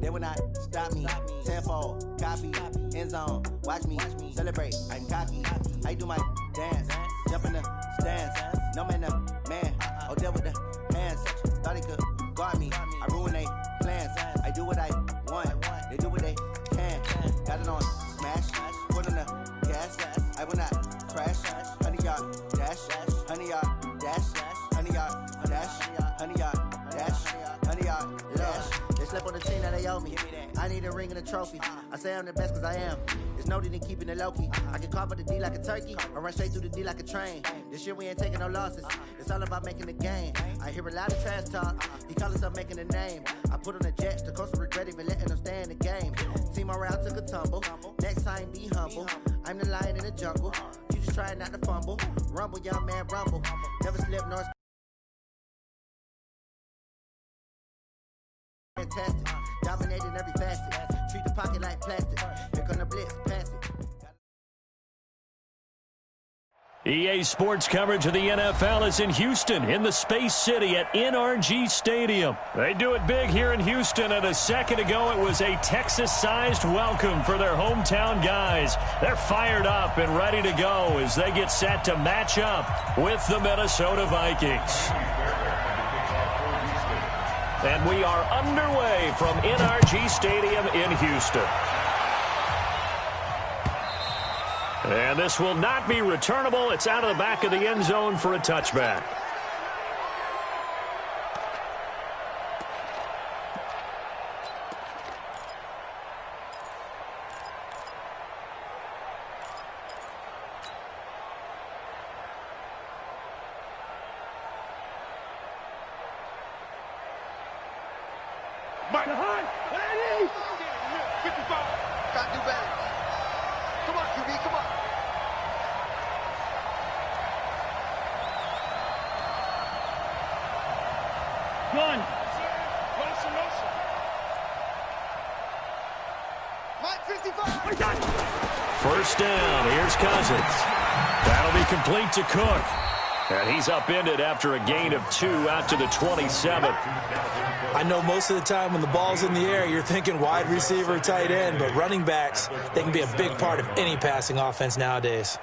They will not stop me. Tenfold, copy, end zone. Watch me celebrate. I'm cocky. I do my dance. Jump in the stands. No man, man. Oh, there with the hands. Thought he could guard me. I ruin they plans. I do what I want. They do what they can. Got it on smash. Put on the gas. I will not crash. 100-yard dash. 100-yard dash. 100-yard dash. 100-yard dash. 100-yard dash. They slept on the team that they owe me. I need a ring and a trophy. I say I'm the best cause I am. It's noted in keeping it low-key. I can carve up the D like a turkey or run straight through the D like a train. This year we ain't taking no losses. It's all about making the game. I hear a lot of trash talk. He call himself making a name. I put on the Jets. The coach will regret even letting them stay in the game. Team morale took a tumble. Next time be humble. I'm the lion in the jungle. You just try not to fumble. Rumble, young man, rumble. Never slip nor fantastic. Dominating every facet. Treat the pocket like plastic. Here come the blitz, pass it. EA Sports coverage of the NFL is in Houston, in the Space City at NRG Stadium. They do it big here in Houston, and a second ago it was a Texas-sized welcome for their hometown guys. They're fired up and ready to go as they get set to match up with the Minnesota Vikings. And we are underway from NRG Stadium in Houston. And this will not be returnable. It's out of the back of the end zone for a touchback. Mike, behind! 55! Gotta do better. Come on, QB, come on. Gun. Motion. Mike, 55! First down. Here's Cousins. That'll be complete to Cook. And he's upended after a gain of 2 out to the 27. I know most of the time when the ball's in the air, you're thinking wide receiver, tight end, but running backs, they can be a big part of any passing offense nowadays.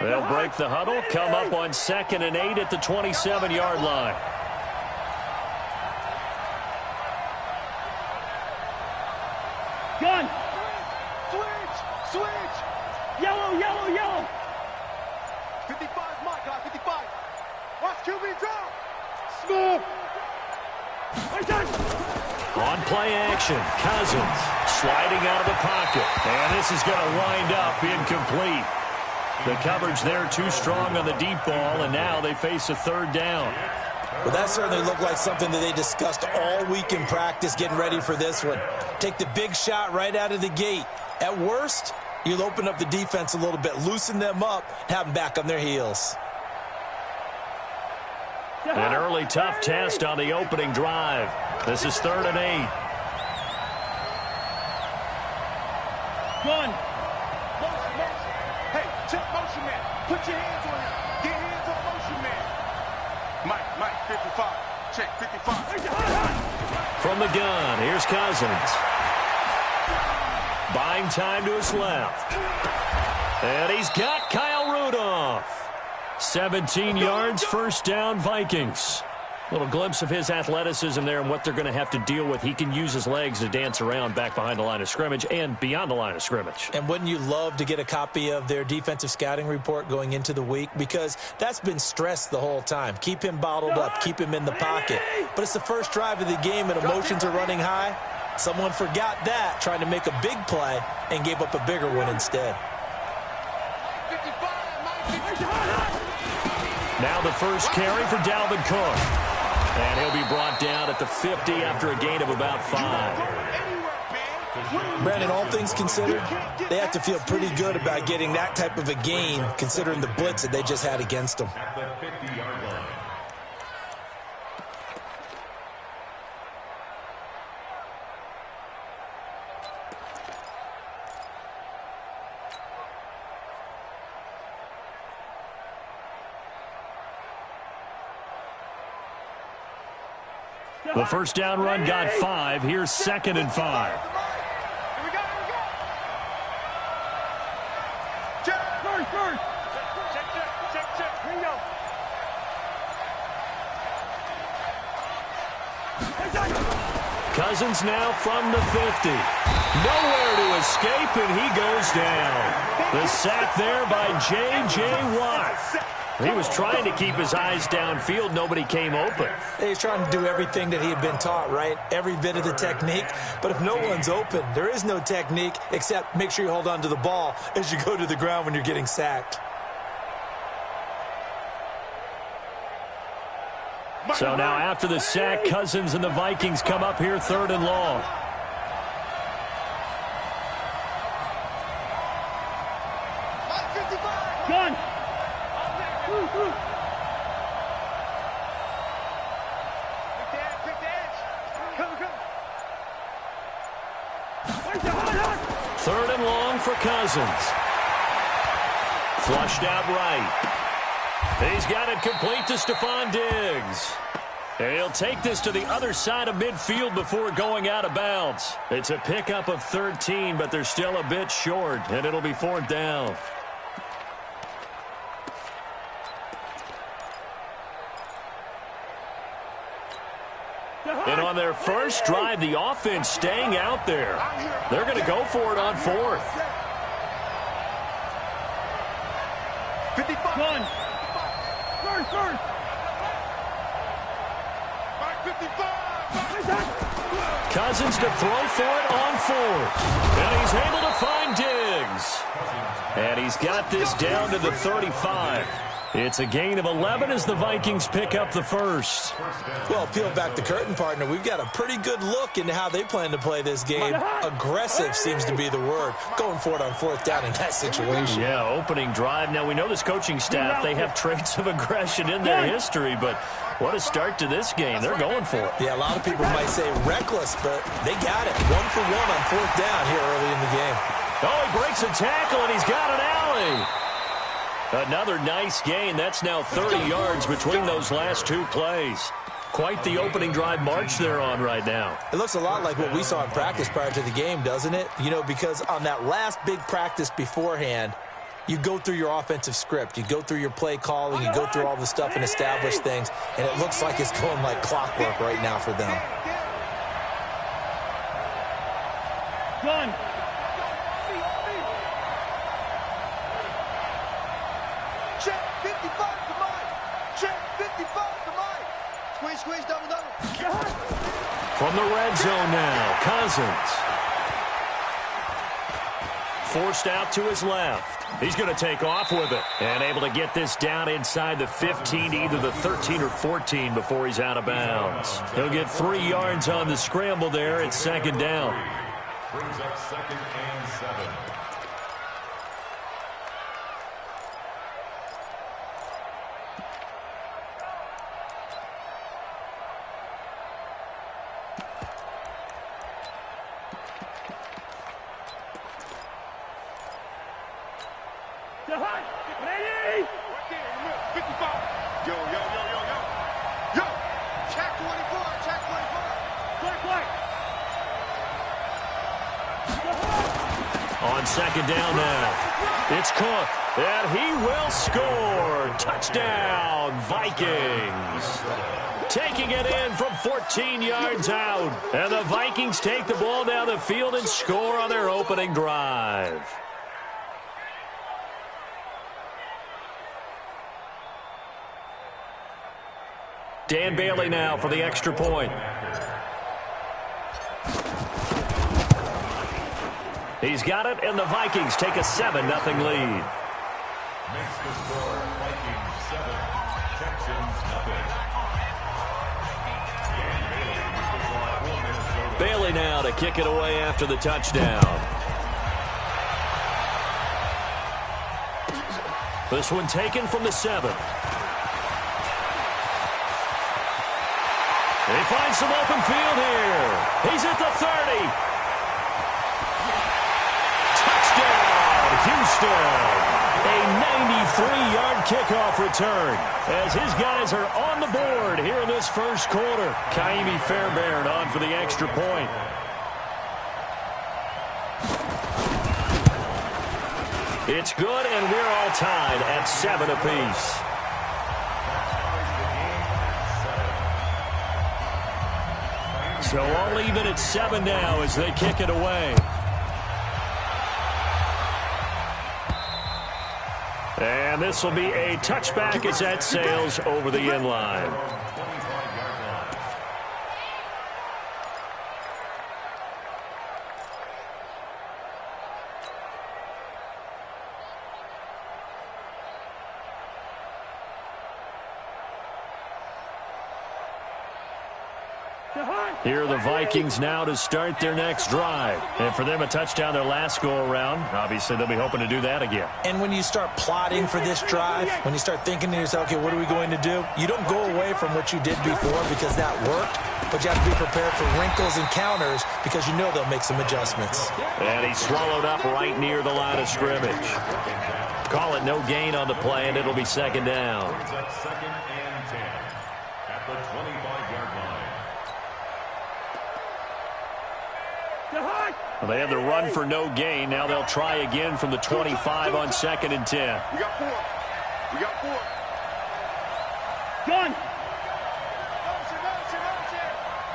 They'll break the huddle, come up on 2nd and 8 at the 27-yard line. Gun. Switch. Yellow. 55, my guy, 55. Watch QB drop. Smith. On play action, Cousins sliding out of the pocket. And this is going to wind up incomplete. The coverage there too strong on the deep ball, and now they face a 3rd down. Well, that certainly looked like something that they discussed all week in practice getting ready for this one. Take the big shot right out of the gate. At worst, you'll open up the defense a little bit, loosen them up, and have them back on their heels. An early tough test on the opening drive. This is 3rd and 8. Gun. Hey, check motion man. Put your hands on him. Get hands on motion man. Mike, 55. Check 55. From the gun, here's Cousins. Buying time to his left. And he's got Kyle Rudolph. 17 yards, first down, Vikings. A little glimpse of his athleticism there and what they're going to have to deal with. He can use his legs to dance around back behind the line of scrimmage and beyond the line of scrimmage. And wouldn't you love to get a copy of their defensive scouting report going into the week? Because that's been stressed the whole time. Keep him bottled up. Keep him in the pocket. But it's the first drive of the game and emotions are running high. Someone forgot that, trying to make a big play, and gave up a bigger one instead. Now the first carry for Dalvin Cook. And he'll be brought down at the 50 after a gain of about 5. Brandon, all things considered, they have to feel pretty good about getting that type of a gain, considering the blitz that they just had against them. The first down run got 5. Here's 2nd and 5. Cousins now from the 50. Nowhere to escape, and he goes down. The sack there by J.J. Watt. He was trying to keep his eyes downfield. Nobody came open. He was trying to do everything that he had been taught, right? Every bit of the technique. But if no one's open, there is no technique except make sure you hold on to the ball as you go to the ground when you're getting sacked. So now after the sack, Cousins and the Vikings come up here 3rd and long. Gun. Third and long for Cousins. Flushed out right. He's got it complete to Stephon Diggs. And he'll take this to the other side of midfield before going out of bounds. It's a pickup of 13, but they're still a bit short, and it'll be 4th down. And on their first drive, the offense staying out there. They're going to go for it on 4th. 55. Gun. First. 55. Cousins to throw for it on 4th. And he's able to find Diggs. And he's got this down to the 35. It's a gain of 11 as the Vikings pick up the first. Well, peel back the curtain, partner. We've got a pretty good look into how they plan to play this game. Aggressive seems to be the word. Going for it on 4th down in that situation. Yeah, opening drive. Now, we know this coaching staff, they have traits of aggression in their history, but what a start to this game. They're going for it. Yeah, a lot of people might say reckless, but they got it. 1 for 1 on 4th down here early in the game. Oh, he breaks a tackle, and he's got an alley. Another nice gain. That's now 30 yards between those last 2 plays. Quite the opening drive march they're on right now. It looks a lot like what we saw in practice prior to the game, doesn't it? You know, because on that last big practice beforehand, you go through your offensive script. You go through your play calling. You go through all the stuff and establish things. And it looks like it's going like clockwork right now for them. Gun. Check 55 to Mike. Check 55 to Mike. Squeeze, double. From the red zone now, Cousins. Forced out to his left. He's going to take off with it. And able to get this down inside the 15, either the 13 or 14 before he's out of bounds. He'll get 3 yards on the scramble there. It's 2nd down. Brings up 2nd and 7. Ready? 55. Yo. Check 24. On 2nd down now. It's Cook. And he will score. Touchdown, Vikings. Taking it in from 14 yards out. And the Vikings take the ball down the field and score on their opening drive. Dan Bailey now for the extra point. He's got it, and the Vikings take a 7-0 lead. Makes the score Vikings 7, Texans 0. Bailey now to kick it away after the touchdown. This one taken from the 7. He finds some open field here. He's at the 30. Touchdown, Houston. A 3-yard kickoff return as his guys are on the board here in this first quarter. Kaimi Fairbairn on for the extra point. It's good, and we're all tied at 7 apiece. So all even at 7 now as they kick it away. And this will be a touchback as that sails over the end line. Here are the Vikings now to start their next drive. And for them, a touchdown their last go-around. Obviously, they'll be hoping to do that again. And when you start plotting for this drive, when you start thinking to yourself, okay, what are we going to do? You don't go away from what you did before because that worked, but you have to be prepared for wrinkles and counters because you know they'll make some adjustments. And he's swallowed up right near the line of scrimmage. Call it no gain on the play, and it'll be second down. Second and 10 at the 25-yard line. Well, they had the run for no gain. Now they'll try again from the 25 on 2nd and 10. We got 4. We got 4. Gun.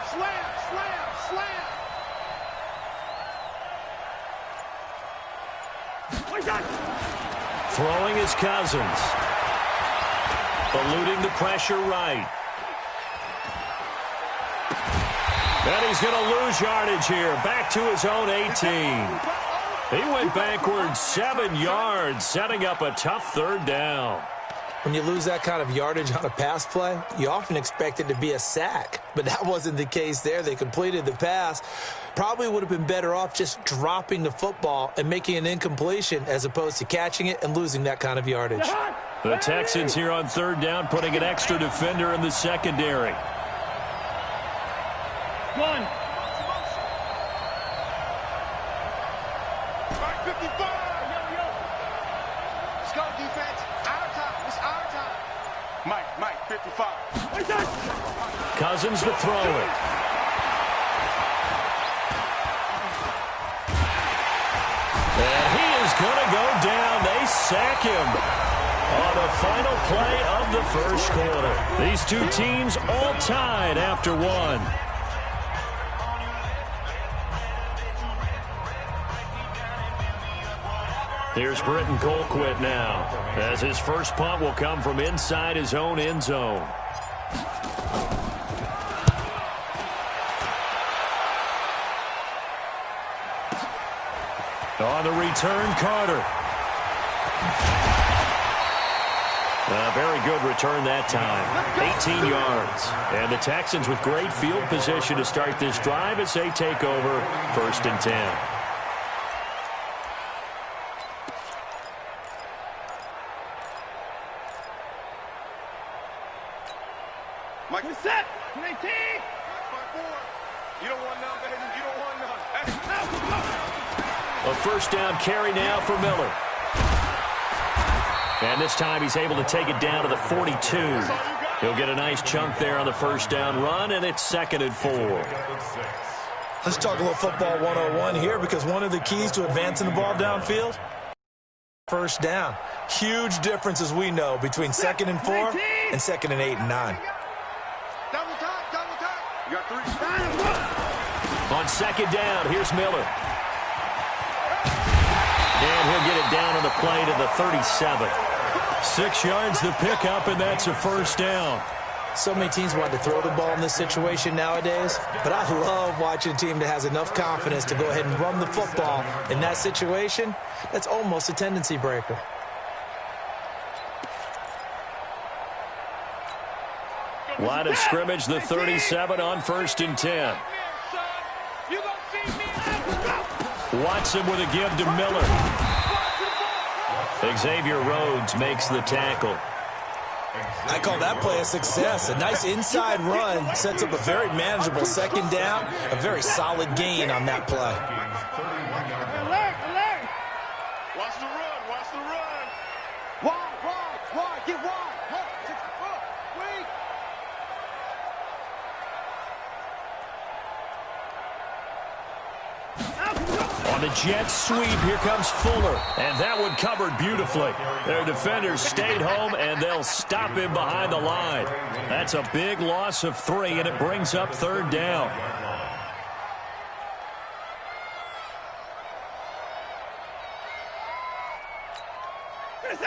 Slam, slam, slam. Throwing his Cousins. Eluding the pressure right. And he's going to lose yardage here. Back to his own 18. He went backwards 7 yards, setting up a tough third down. When you lose that kind of yardage on a pass play, you often expect it to be a sack. But that wasn't the case there. They completed the pass. Probably would have been better off just dropping the football and making an incompletion as opposed to catching it and losing that kind of yardage. The Texans here on third down putting an extra defender in the secondary. One. Right 55. Let's go, defense. Our time. It's our time. Mike, 55. Cousins to throw it. And he is going to go down. They sack him on the final play of the first quarter. These two teams all tied after one. Here's Britton Colquitt now, as his first punt will come from inside his own end zone. On the return, Carter. A very good return that time. 18 yards. And the Texans with great field position to start this drive as they take over 1st and 10. Mike, We're set. 19. You don't want none, baby. You don't want none. A first down carry now for Miller. And this time he's able to take it down to the 42. He'll get a nice chunk there on the first down run, and it's 2nd and 4. Let's talk a little football 101 here because one of the keys to advancing the ball downfield, first down. Huge difference, as we know, between 2nd and 4 and 2nd and 8 and 9. Double time. You got 3. On 2nd down, here's Miller. And he'll get it down on the play to the 37. 6 yards the pickup, and that's a first down. So many teams want to throw the ball in this situation nowadays, but I love watching a team that has enough confidence to go ahead and run the football. In that situation, that's almost a tendency breaker. Line of scrimmage, the 37 on 1st and 10. Watson with a give to Miller. Xavier Rhodes makes the tackle. I call that play a success. A nice inside run sets up a very manageable 2nd down, a very solid gain on that play. Alert. Watch the run. Watch the run. On the jet sweep, here comes Fuller. And that one covered beautifully. Their defenders stayed home, and they'll stop him behind the line. That's a big loss of 3, and it brings up 3rd down.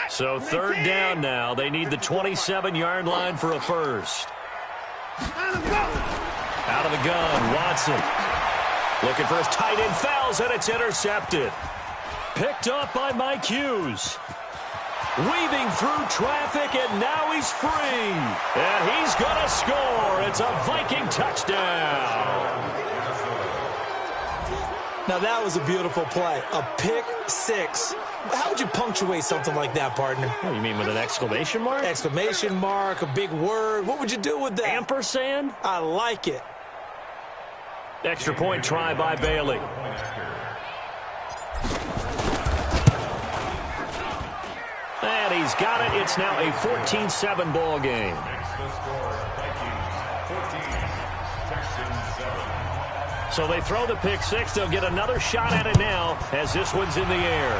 So 3rd down now. They need the 27-yard line for a first. Out of the gun, Watson. Looking for his tight end, fouls, and it's intercepted. Picked up by Mike Hughes. Weaving through traffic, and now he's free. And he's going to score. It's a Viking touchdown. Now, that was a beautiful play. A pick 6. How would you punctuate something like that, partner? What, you mean with an exclamation mark? Exclamation mark, a big word. What would you do with that? Ampersand? I like it. Extra point try by Bailey. And he's got it. It's now a 14-7 ball game. So they throw the pick 6. They'll get another shot at it now as this one's in the air.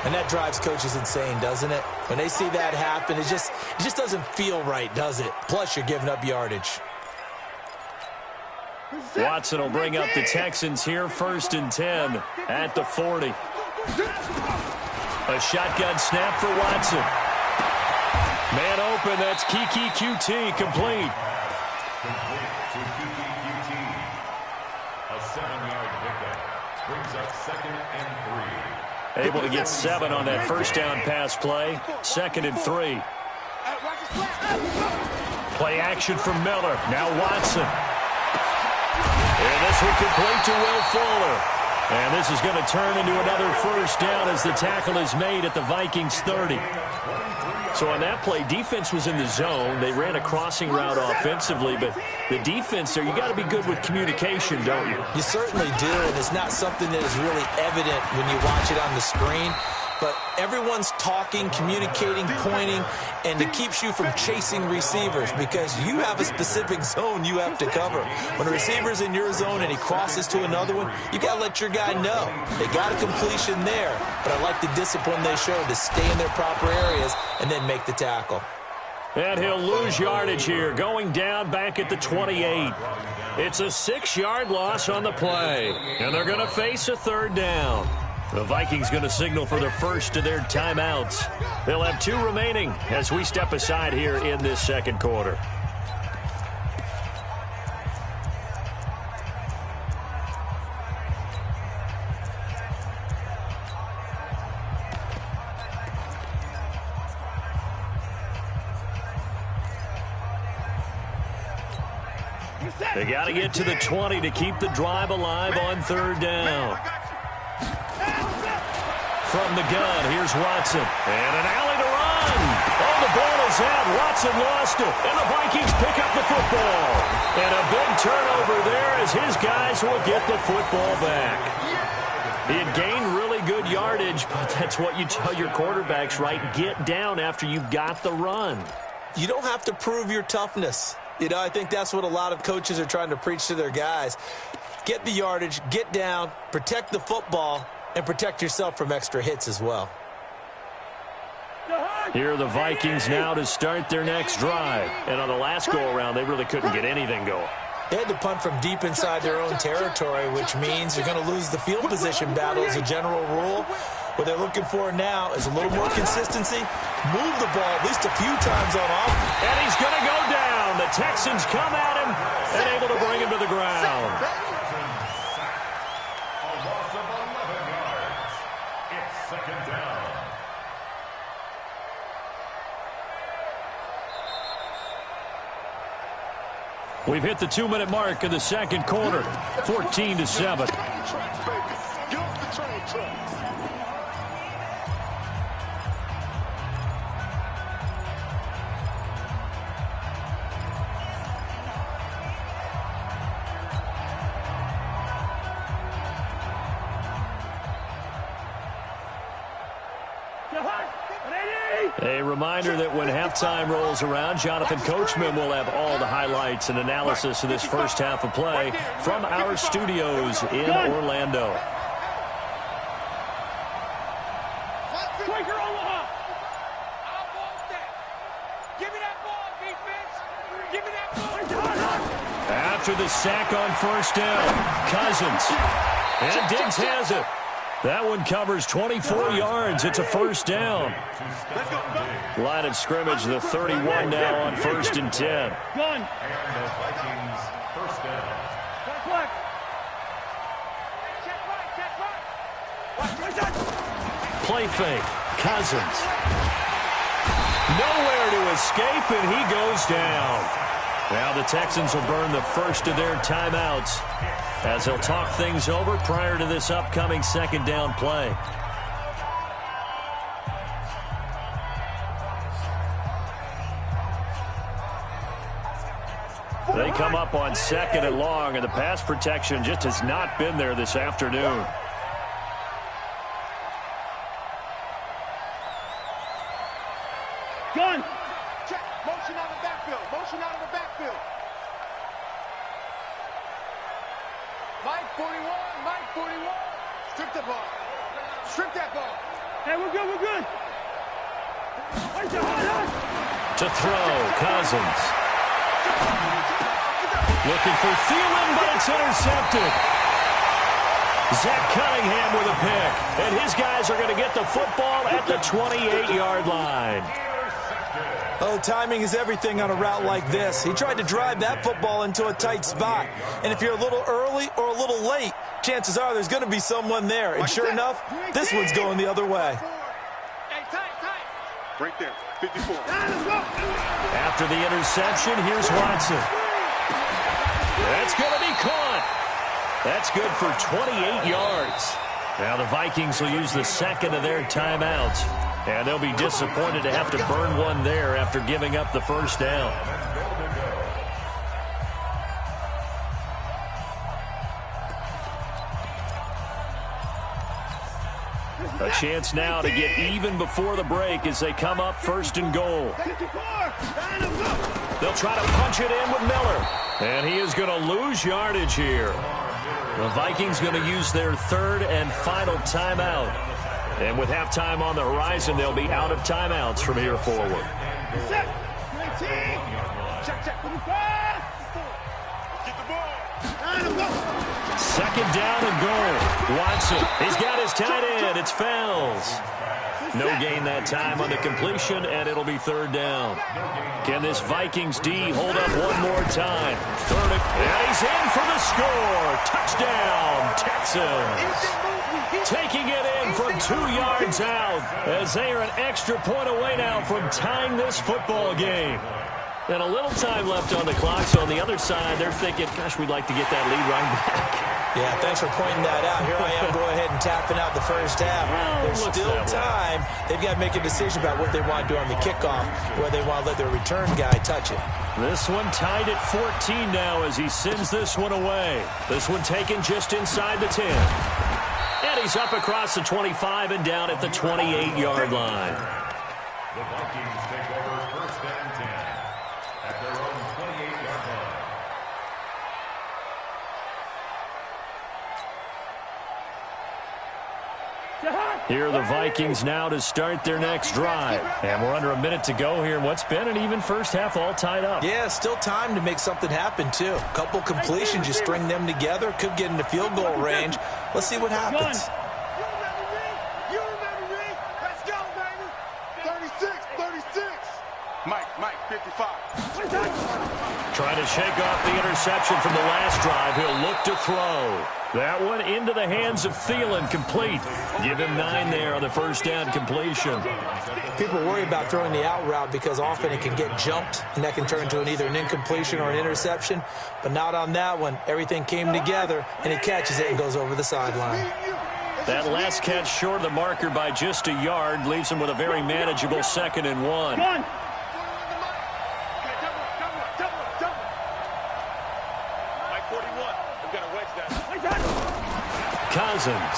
And that drives coaches insane, doesn't it? When they see that happen, it just doesn't feel right, does it? Plus, you're giving up yardage. Watson will bring up the Texans here, 1st and 10 at the 40. A shotgun snap for Watson. Man open, that's Kiki QT, complete. A 7-yard pickup brings up 2nd and 3. Able to get 7 on that first down pass play. 2nd and 3. Play action from Miller. Now Watson. And this one complete to Will Fuller. And this is going to turn into another first down as the tackle is made at the Vikings 30. So on that play, defense was in the zone. They ran a crossing route offensively, but the defense there, you got to be good with communication, don't you? You certainly do, and it's not something that is really evident when you watch it on the screen. But everyone's talking, communicating, pointing, and it keeps you from chasing receivers because you have a specific zone you have to cover. When a receiver's in your zone and he crosses to another one, you got to let your guy know. They got a completion there, but I like the discipline they showed to stay in their proper areas and then make the tackle. And he'll lose yardage here, going down back at the 28. It's a 6-yard loss on the play, and they're going to face a 3rd down. The Vikings going to signal for the first of their timeouts. They'll have 2 remaining as we step aside here in this 2nd quarter. They got to get to the 20 to keep the drive alive on 3rd down. From the gun, here's Watson. And an alley to run. Oh, the ball is out. Watson lost it. And the Vikings pick up the football. And a big turnover there as his guys will get the football back. He had gained really good yardage, but that's what you tell your quarterbacks, right? Get down after you've got the run. You don't have to prove your toughness. You know, I think that's what a lot of coaches are trying to preach to their guys. Get the yardage, get down, protect the football, and protect yourself from extra hits as well. Here are the Vikings now to start their next drive. And on the last go-around, they really couldn't get anything going. They had to punt from deep inside their own territory, which means you're going to lose the field position battle as a general rule. What they're looking for now is a little more consistency. Move the ball at least a few times on offense. And he's going to go down. The Texans come at him and able to bring him to the ground. We've hit the 2-minute mark in the 2nd quarter, 14-7. A reminder that when halftime rolls around, Jonathan Coachman will have all the highlights and analysis of this first half of play from our studios in Orlando. After the sack on first down, Cousins. And Diggs has it. That one covers 24 yards. It's a first down. Line of scrimmage, the 31 now on 1st and 10. Gun. And the Vikings first down. Play fake. Cousins. Nowhere to escape, and he goes down. Now the Texans will burn the first of their timeouts as they'll talk things over prior to this upcoming second down play. They come up on 2nd and long, and the pass protection just has not been there this afternoon. Gun. Check. Motion out of the backfield. Motion out of the backfield. Mike 41. Mike 41. Strip the ball. Strip that ball. Hey, we're good. We're good. To throw, Cousins. Looking for Thielen, but it's intercepted. Zach Cunningham with a pick. And his guys are going to get the football at the 28-yard line. Oh, timing is everything on a route like this. He tried to drive that football into a tight spot. And if you're a little early or a little late, chances are there's going to be someone there. And sure enough, this one's going the other way. Hey, tight. Right there. 54. After the interception, here's Watson. That's going to be caught. That's good for 28 yards. Now the Vikings will use the second of their timeouts. And they'll be disappointed to have to burn one there after giving up the first down. A chance now to get even before the break as they come up 1st and goal. They'll try to punch it in with Miller. And he is going to lose yardage here. The Vikings going to use their 3rd and final timeout. And with halftime on the horizon, they'll be out of timeouts from here forward. Check. Get the ball. 2nd down and goal. Watson, he's got his tight end. It's Fells. No gain that time on the completion, and it'll be 3rd down. Can this Vikings D hold up one more time? 3rd and he's in for the score. Touchdown, Texans. Taking it in from 2 yards out as they are an extra point away now from tying this football game. And a little time left on the clock, so on the other side, they're thinking, gosh, we'd like to get that lead right back. Yeah, thanks for pointing that out. Here I am, go ahead and tapping out the first half. There's still time. They've got to make a decision about what they want to do on the kickoff, whether they want to let their return guy touch it. This one tied at 14 now as he sends this one away. This one taken just inside the 10. And he's up across the 25 and down at the 28-yard line. The Vikings take over 1st and 10 at their own 28-yard line. Here are the Vikings now to start their next drive. And we're under a minute to go here in what's been an even first half all tied up. Yeah, still time to make something happen, too. A couple completions, you string them together, could get into field goal range. Let's see what happens. You remember me? Let's go, baby. 36. Mike, 55. Trying to shake off the interception from the last drive. He'll look to throw. That one into the hands of Thielen, complete. Give him 9 there on the first down completion. People worry about throwing the out route because often it can get jumped, and that can turn into either an incompletion or an interception. But not on that one. Everything came together, and he catches it and goes over the sideline. That last catch short of the marker by just a yard leaves him with a very manageable 2nd and 1. Cousins.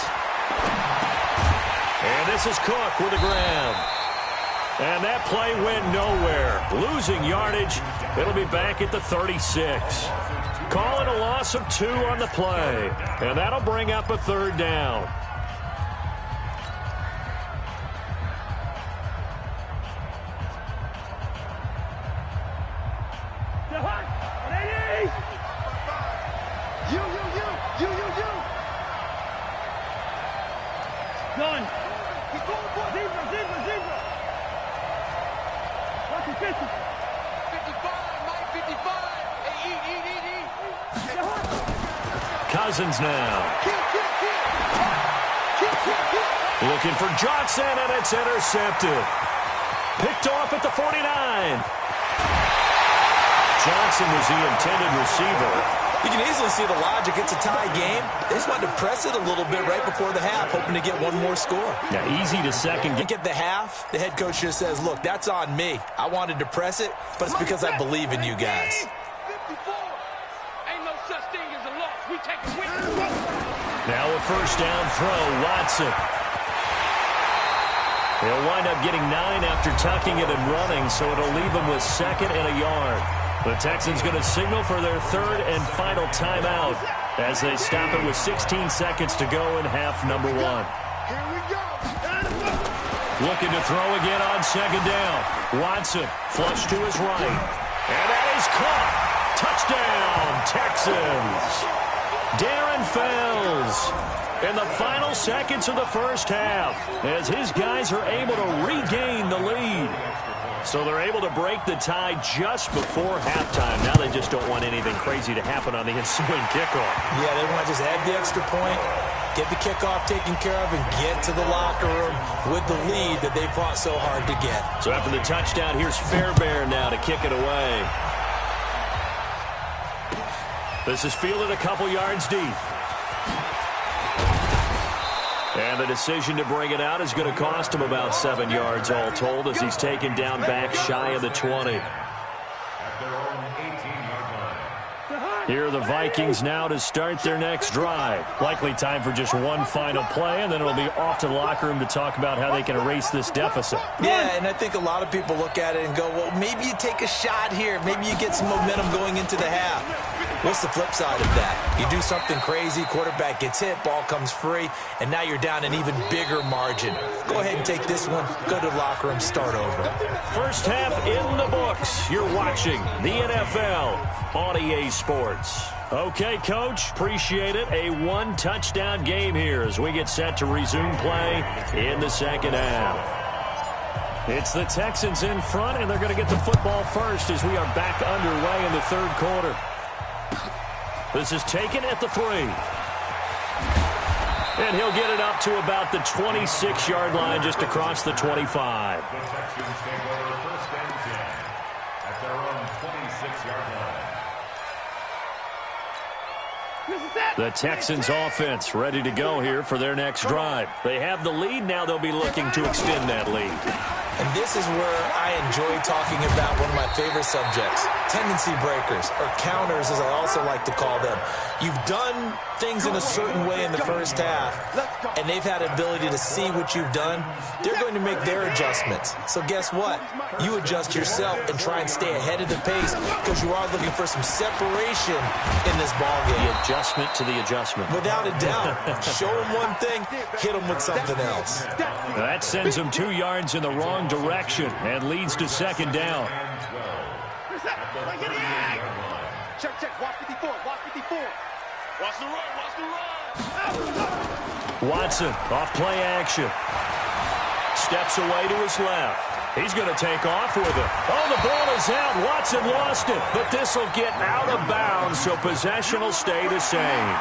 And this is Cook with a grab. And that play went nowhere. Losing yardage. It'll be back at the 36. Calling a loss of 2 on the play. And that'll bring up a 3rd down. Done. Keep going, boy. Zebra. Watch it, 50. 55, Mike, 55. Hey, eat. Cousins now. Looking for Johnson, and it's intercepted. Picked off at the 49. Johnson was the intended receiver. You can easily see the logic. It's a tie game. They just wanted to press it a little bit right before the half, hoping to get one more score. Yeah, easy to second. Get the half, the head coach just says, look, that's on me. I wanted to press it, but it's because I believe in you guys. 54. Ain't no such thing as a loss. We take a win. Now a 1st down throw, Watson. He'll wind up getting 9 after tucking it and running, so it'll leave him with 2nd and a yard. The Texans going to signal for their 3rd and final timeout as they stop it with 16 seconds to go in half number 1. Here we go. Looking to throw again on 2nd down. Watson flush to his right. And that is caught. Touchdown, Texans. Darren Fells in the final seconds of the 1st half as his guys are able to regain the lead. So they're able to break the tie just before halftime. Now they just don't want anything crazy to happen on the ensuing kickoff. Yeah, they want to just add the extra point, get the kickoff taken care of, and get to the locker room with the lead that they fought so hard to get. So after the touchdown, here's Fairbairn now to kick it away. This is fielded a couple yards deep. And the decision to bring it out is going to cost him about 7 yards all told as he's taken down back shy of the 20. Here are the Vikings now to start their next drive. Likely time for just one final play, and then it'll be off to the locker room to talk about how they can erase this deficit. Yeah, and I think a lot of people look at it and go, well, maybe you take a shot here. Maybe you get some momentum going into the half. What's the flip side of that? You do something crazy, quarterback gets hit, ball comes free, and now you're down an even bigger margin. Go ahead and take this one, go to the locker room, start over. 1st half in the books. You're watching the NFL on EA Sports. Okay, Coach, appreciate it. A 1-touchdown game here as we get set to resume play in the 2nd half. It's the Texans in front, and they're going to get the football first as we are back underway in the 3rd quarter. This is taken at the 3. And he'll get it up to about the 26-yard line just across the 25. The Texans take over 1st and 10 at their own 26-yard line. The Texans offense ready to go here for their next drive. They have the lead. Now they'll be looking to extend that lead. And this is where I enjoy talking about one of my favorite subjects, tendency breakers, or counters as I also like to call them. You've done things in a certain way in the 1st half, and they've had ability to see what you've done. They're going to make their adjustments. So guess what? You adjust yourself and try and stay ahead of the pace because you are looking for some separation in this ballgame. The adjustment to the adjustment. Without a doubt. Show them one thing, hit them with something else. That sends them 2 yards in the wrong direction and leads to 2nd down. Check. Watch 54. Watch 54. Watch the run. Watson off play action. Steps away to his left. He's going to take off with it. Oh, the ball is out. Watson lost it, but this will get out of bounds, so possession will stay the same.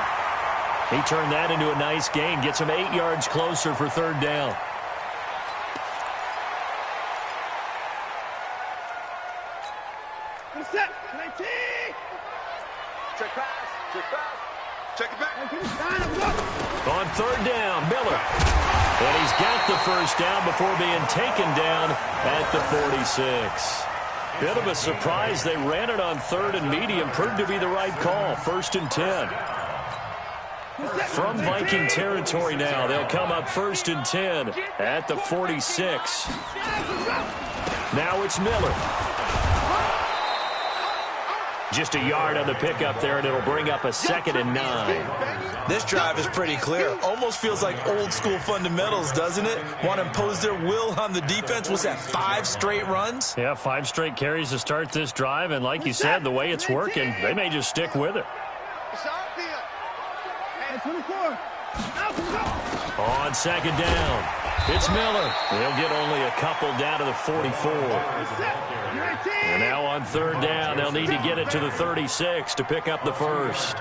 He turned that into a nice gain, gets him 8 yards closer for 3rd down. Set. 19. Check pass. Check it back. On 3rd down, Miller. And he's got the 1st down before being taken down at the 46. Bit of a surprise. They ran it on 3rd and medium. Proved to be the right call. 1st and 10. From Viking territory now. They'll come up 1st and 10 at the 46. Now it's Miller. Just a yard on the pickup there, and it'll bring up a 2nd and 9. This drive is pretty clear. Almost feels like old-school fundamentals, doesn't it? Want to impose their will on the defense. Was that 5 straight runs? Yeah, 5 straight carries to start this drive, and like you said, the way it's working, they may just stick with it. On 2nd down, it's Miller. They'll get only a couple down to the 44. And now on 3rd down, they'll need to get it to the 36 to pick up the first.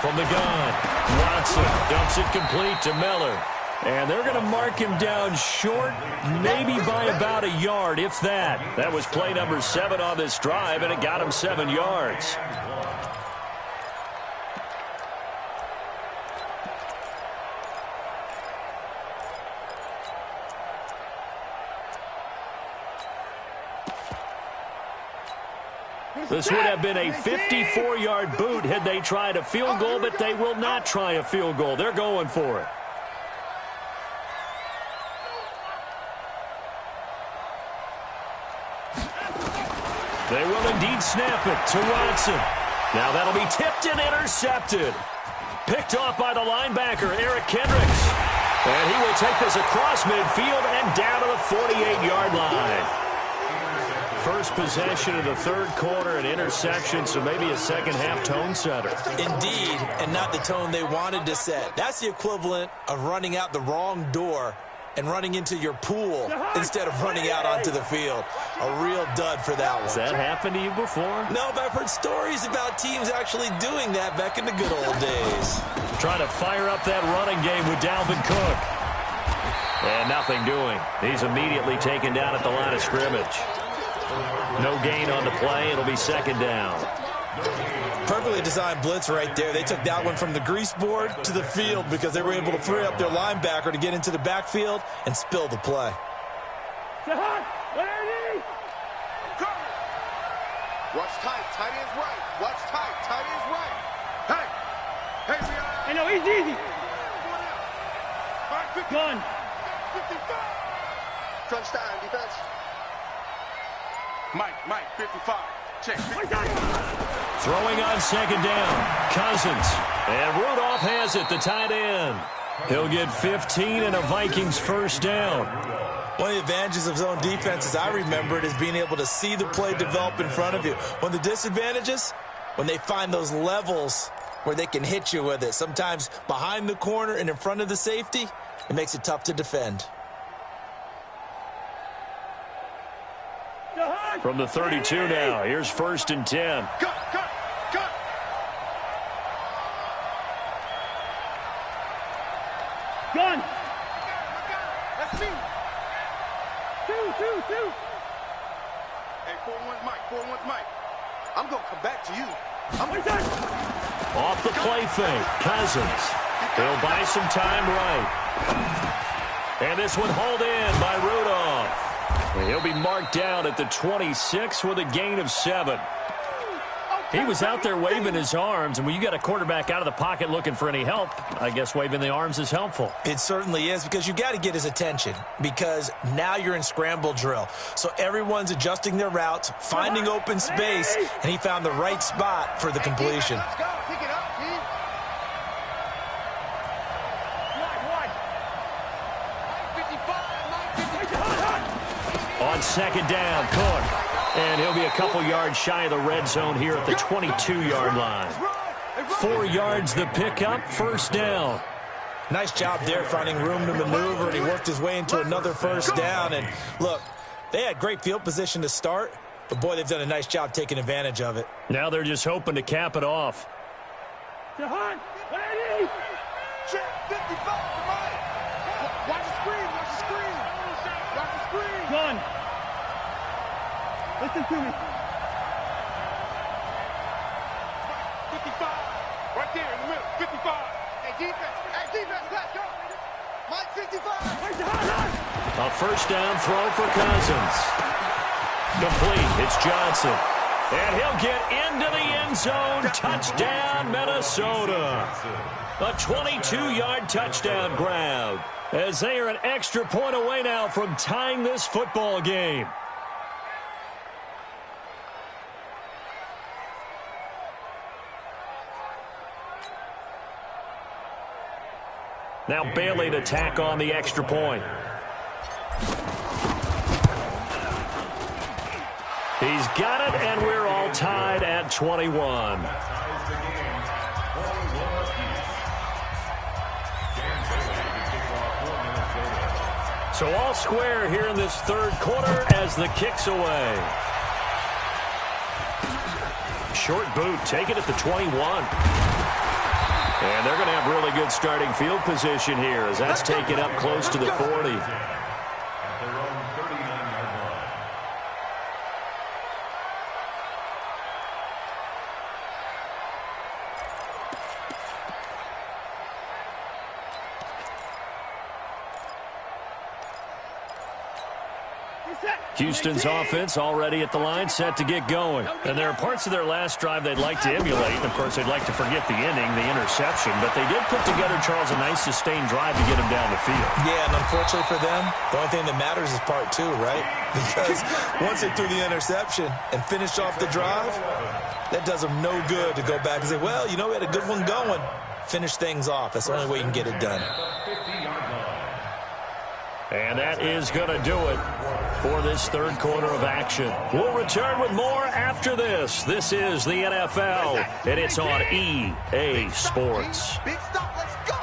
From the gun, Watson dumps it complete to Miller. And they're going to mark him down short, maybe by about a yard, if that. That was play number 7 on this drive, and it got him 7 yards. This would have been a 54-yard boot had they tried a field goal, but they will not try a field goal. They're going for it. They will indeed snap it to Watson. Now that'll be tipped and intercepted. Picked off by the linebacker, Eric Kendricks. And he will take this across midfield and down to the 48-yard line. First possession of the 3rd quarter, an interception, so maybe a second-half tone setter. Indeed, and not the tone they wanted to set. That's the equivalent of running out the wrong door and running into your pool instead of running out onto the field. A real dud for that one. Has that happened to you before? No, but I've heard stories about teams actually doing that back in the good old days. Trying to fire up that running game with Dalvin Cook. And nothing doing. He's immediately taken down at the line of scrimmage. No gain on the play. It'll be 2nd down. Perfectly designed blitz right there. They took that one from the grease board to the field because they were able to free up their linebacker to get into the backfield and spill the play. Watch tight. Tight end's right. Watch tight. Tight end's right. Hey. Hey, we are. I know, he's easy. Gun. 55. Crunch time, defense. Mike, 55. Check. 55. Throwing on 2nd down, Cousins. And Rudolph has it, the tight end. He'll get 15 and a Vikings 1st down. One of the advantages of zone defense, as I remember it, is being able to see the play develop in front of you. One of the disadvantages, when they find those levels where they can hit you with it. Sometimes behind the corner and in front of the safety, it makes it tough to defend. From the 32 now, here's 1st and 10. Cut. Gun. That's me. Two. Hey, 4-1's Mike. I'm going to come back to you. Off the play fake, Cousins. He'll buy some time right. And this one hauled in by Rudolph. He'll be marked down at the 26 with a gain of 7. He was out there waving his arms, and when you got a quarterback out of the pocket looking for any help, I guess waving the arms is helpful. It certainly is, because you got to get his attention, because now you're in scramble drill. So everyone's adjusting their routes, finding open space, and he found the right spot for the completion. Let's go. Pick it up, team. On 2nd down, Cook. And he'll be a couple yards shy of the red zone here at the 22-yard line. 4 yards the pickup, 1st down. Nice job there finding room to maneuver, and he worked his way into another 1st down. And look, they had great field position to start, but boy, they've done a nice job taking advantage of it. Now they're just hoping to cap it off. Check 55 for Mike. Watch the screen. Gun. Listen to me. 55. Right there in the middle. 55. Hey, defense, let's go. Mike, 55. A 1st down throw for Cousins. Complete. It's Johnson. And he'll get into the end zone. Touchdown, Minnesota. A 22-yard touchdown grab, as they are an extra point away now from tying this football game. Now Bailey to tack on the extra point. He's got it, and we're all tied at 21. So all square here in this third quarter as the kick's away. Short boot, take it at the 21. And they're going to have really good starting field position here as that's taken up close to the 40. Houston's offense already at the line, set to get going. And there are parts of their last drive they'd like to emulate. And, of course, they'd like to forget the ending, the interception. But they did put together, Charles, a nice sustained drive to get him down the field. Yeah, and unfortunately for them, the only thing that matters is part two, right? Because once they threw the interception and finished off the drive, that does them no good to go back and say, well, you know, we had a good one going. Finish things off. That's the only way you can get it done. And that is going to do it for this third quarter of action. We'll return with more after this. This is the NFL, and it's on EA Sports. Big stop, let's go.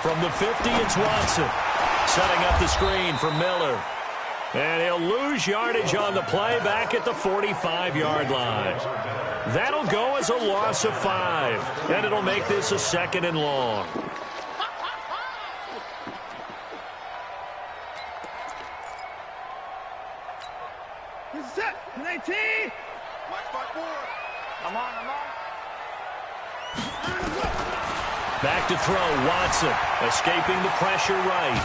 From the 50, it's Watson. Setting up the screen for Miller. And he'll lose yardage on the play back at the 45-yard line. That'll go as a loss of 5, and it'll make this a 2nd and long. Set, 19. Watch my board. I'm on. Back to throw, Watson, escaping the pressure right.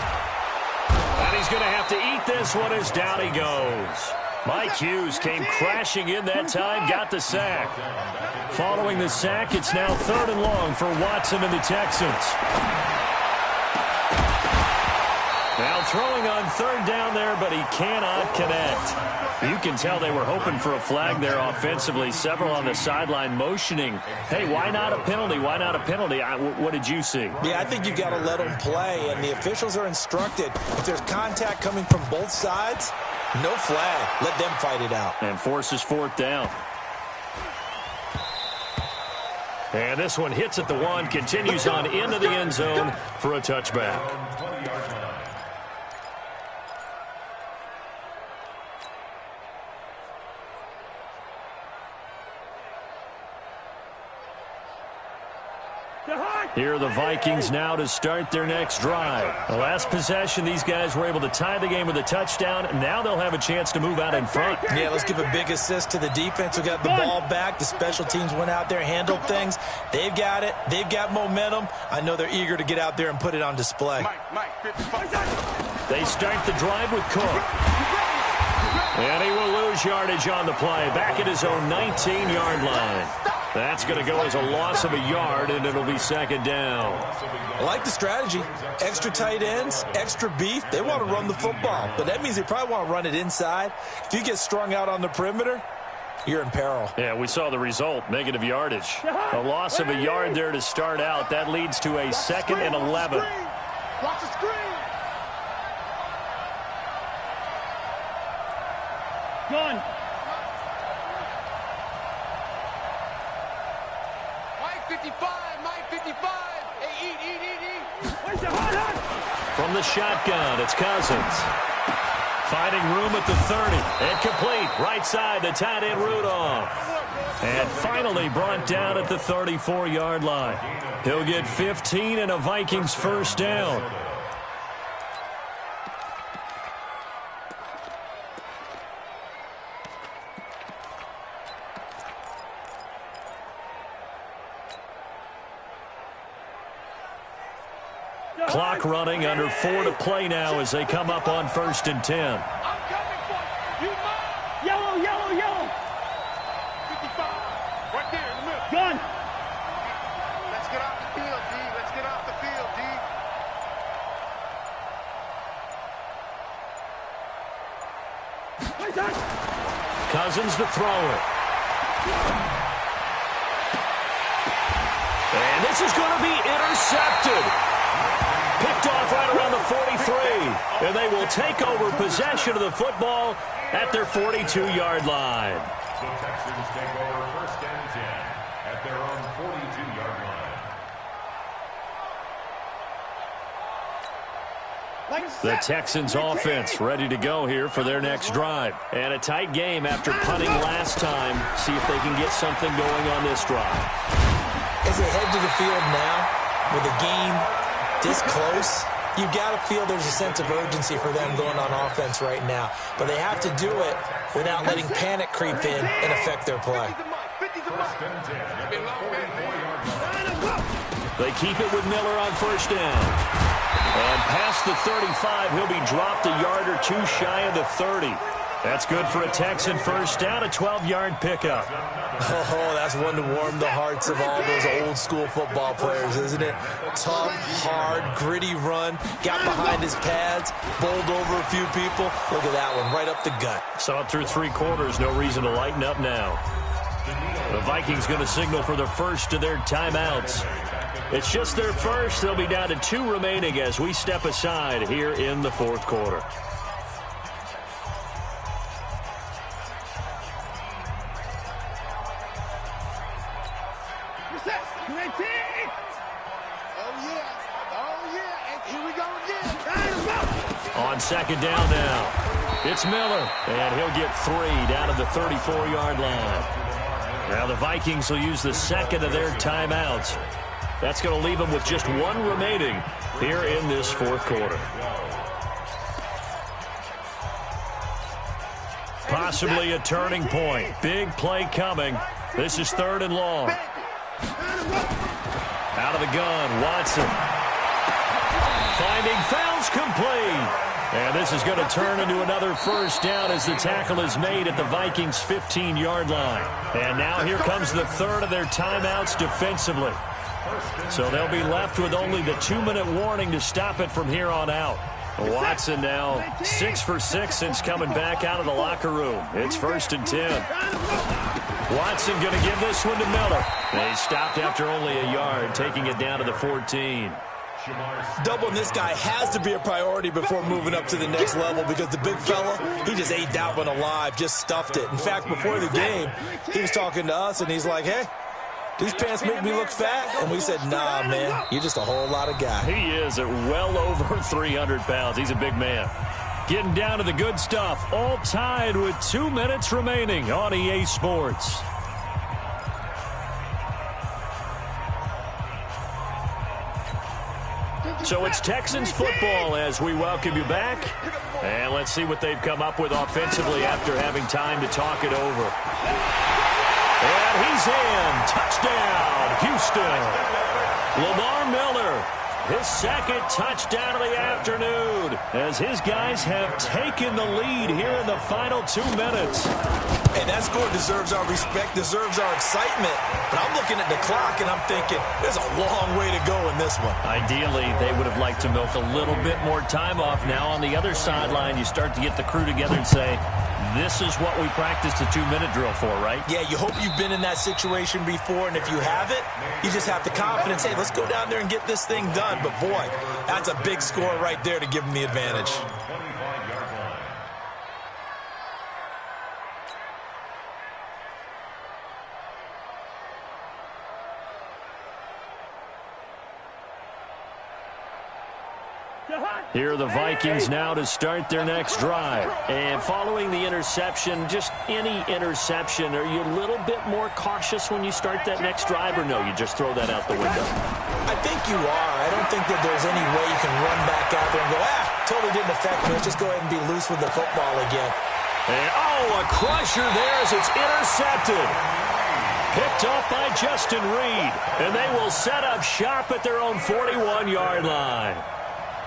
And he's going to have to eat this one as down he goes. Mike Hughes came crashing in that time, got the sack. Following the sack, it's now 3rd and long for Watson and the Texans. Now throwing on 3rd down there, but he cannot connect. You can tell they were hoping for a flag there offensively. Several on the sideline motioning, hey, why not a penalty? Why not a penalty? What did you see? Yeah, I think you got to let them play, and the officials are instructed. If there's contact coming from both sides, no flag. Let them fight it out. And forces 4th down. And this one hits at the 1, continues on into the end zone for a touchback. Here are the Vikings now to start their next drive. The last possession, these guys were able to tie the game with a touchdown. Now they'll have a chance to move out in front. Yeah, let's give a big assist to the defense who got the ball back. The special teams went out there, handled things. They've got it. They've got momentum. I know they're eager to get out there and put it on display. They start the drive with Cook. And he will lose yardage on the play. Back at his own 19-yard line. That's going to go as a loss of a yard, and it'll be 2nd down. I like the strategy. Extra tight ends, extra beef. They want to run the football, but that means they probably want to run it inside. If you get strung out on the perimeter, you're in peril. Yeah, we saw the result, negative yardage. A loss of a yard there to start out. That leads to a 2nd and 11. Watch the screen. Gun. Mike 55, Mike 55. Hey, eat. Where's the hot? From the shotgun, it's Cousins. Finding room at the 30. And complete. Right side, the tight end Rudolph. And finally brought down at the 34-yard line. He'll get 15 and a Vikings 1st down. Clock running, under 4 to play now as they come up on 1st and 10. I'm coming for you. You move. Yellow. Cousins to throw it. And this is going to be intercepted. Picked off right around the 43. And they will take over possession of the football at their 42-yard line. The Texans take over first and 10 at their own 42-yard line. The Texans offense ready to go here for their next drive. And a tight game after punting last time. See if they can get something going on this drive. As they head to the field now, with a game this close, you've got to feel there's a sense of urgency for them going on offense right now. But they have to do it without letting panic creep in and affect their play. They keep it with Miller on first down. And past the 35, he'll be dropped a yard or two shy of the 30. That's good for a Texan first down, a 12-yard pickup. Oh, that's one to warm the hearts of all those old-school football players, isn't it? Tough, hard, gritty run, got behind his pads, bowled over a few people. Look at that one, right up the gut. Saw it through 3 quarters, no reason to lighten up now. The Vikings going to signal for the first of their timeouts. It's just their first. They'll be down to 2 remaining as we step aside here in the 4th quarter. On second down now, it's Miller, and he'll get 3 down to the 34-yard line. Now the Vikings will use the second of their timeouts. That's going to leave them with just 1 remaining here in this 4th quarter. Possibly a turning point. Big play coming. This is 3rd and long. Out of the gun, Watson. Finding fouls complete. And this is going to turn into another first down as the tackle is made at the Vikings' 15-yard line. And now here comes the 3rd of their timeouts defensively. So they'll be left with only the 2-minute warning to stop it from here on out. Watson now 6 for 6 since coming back out of the locker room. It's 1st and 10. Watson going to give this one to Miller. They stopped after only a yard, taking it down to the 14. Doubling this guy has to be a priority before moving up to the next level because the big fella, he just ate that one alive, just stuffed it. In fact, before the game, he was talking to us, and he's like, hey, these pants make me look fat. And we said, nah, man, you're just a whole lot of guy. He is at well over 300 pounds. He's a big man. Getting down to the good stuff, all tied with 2 minutes remaining on EA Sports. So it's Texans football as we welcome you back. And let's see what they've come up with offensively after having time to talk it over. And he's in. Touchdown, Houston. Lamar Miller, his 2nd touchdown of the afternoon as his guys have taken the lead here in the final 2 minutes. Hey, that score deserves our respect, deserves our excitement. But I'm looking at the clock, and I'm thinking, there's a long way to go in this one. Ideally, they would have liked to milk a little bit more time off. Now on the other sideline, you start to get the crew together and say, this is what we practiced a 2-minute drill for, right? Yeah, you hope you've been in that situation before, and if you haven't, you just have the confidence, hey, let's go down there and get this thing done. But, boy, that's a big score right there to give them the advantage. Here are the Vikings now to start their next drive. And following the interception, just any interception, are you a little bit more cautious when you start that next drive, or no, you just throw that out the window? I think you are. I don't think that there's any way you can run back out there and go, totally didn't affect me. Let's just go ahead and be loose with the football again. And, a crusher there as it's intercepted. Picked off by Justin Reed. And they will set up shop at their own 41-yard line.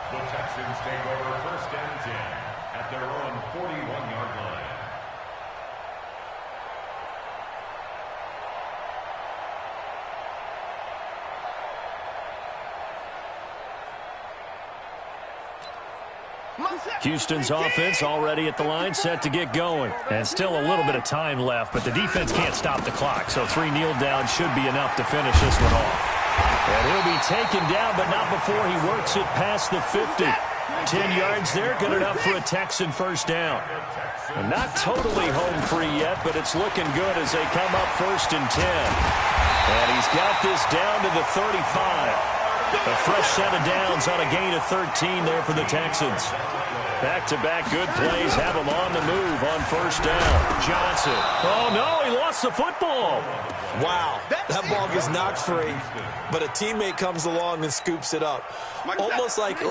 The Texans take over first and 10 at their own 41-yard line. Houston's offense already at the line, set to get going. And still a little bit of time left, but the defense can't stop the clock, so 3 kneel downs should be enough to finish this one off. And he'll be taken down, but not before he works it past the 50. 10 yards there, good enough for a Texan first down. And not totally home free yet, but it's looking good as they come up 1st and 10. And he's got this down to the 35. A fresh set of downs on a gain of 13 there for the Texans. Back-to-back good plays have him on the move on 1st down. Johnson. Oh, no, he lost the football. Wow, that ball gets knocked free, but a teammate comes along and scoops it up. It's almost like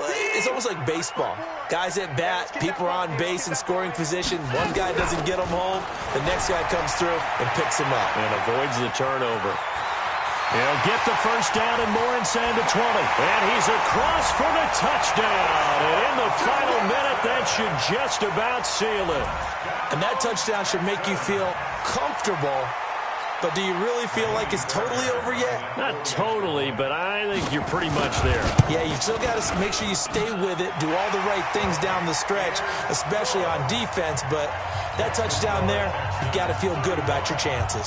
baseball. Guys at bat, people are on base in scoring position. One guy doesn't get him home. The next guy comes through and picks him up. And avoids the turnover. He'll get the first down and more inside the 20. And he's across for the touchdown. And in the final minute, that should just about seal it. And that touchdown should make you feel comfortable. But do you really feel like it's totally over yet? Not totally, but I think you're pretty much there. Yeah, you still got to make sure you stay with it, do all the right things down the stretch, especially on defense. But that touchdown there, you got to feel good about your chances.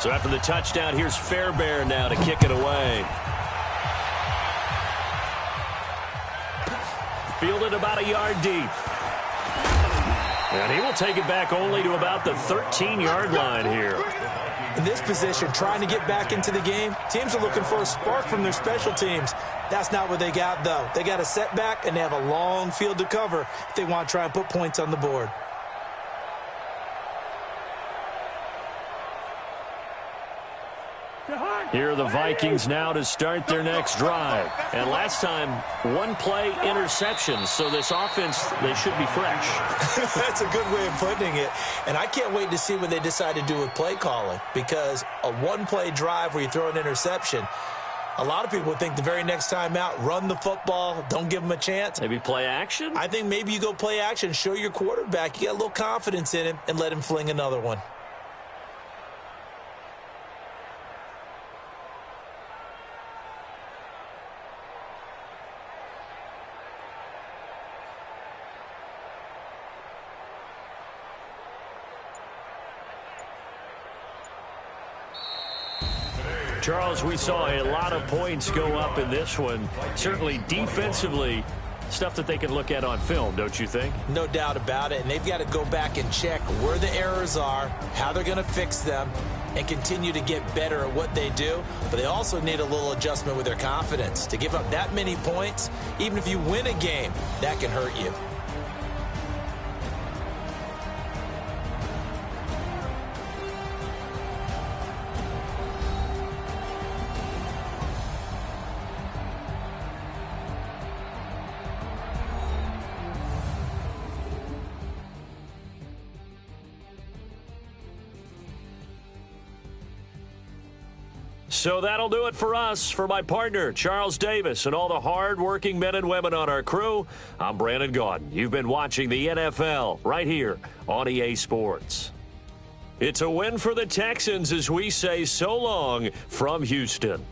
So after the touchdown, here's Fairbairn now to kick it away. Fielded about a yard deep. And he will take it back only to about the 13-yard line here. In this position, trying to get back into the game, teams are looking for a spark from their special teams. That's not what they got, though. They got a setback, and they have a long field to cover if they want to try and put points on the board. Here are the Vikings now to start their next drive. And last time, 1-play interception. So this offense, they should be fresh. That's a good way of putting it. And I can't wait to see what they decide to do with play calling. Because a 1-play drive where you throw an interception, a lot of people think the very next time out, run the football, don't give them a chance. Maybe play action? I think maybe you go play action, show your quarterback you got a little confidence in him, and let him fling another one. Charles, we saw a lot of points go up in this one. Certainly defensively, stuff that they can look at on film, don't you think? No doubt about it. And they've got to go back and check where the errors are, how they're going to fix them, and continue to get better at what they do. But they also need a little adjustment with their confidence. To give up that many points, even if you win a game, that can hurt you. So that'll do it for us. For my partner, Charles Davis, and all the hard-working men and women on our crew, I'm Brandon Gaudin. You've been watching the NFL right here on EA Sports. It's a win for the Texans as we say so long from Houston.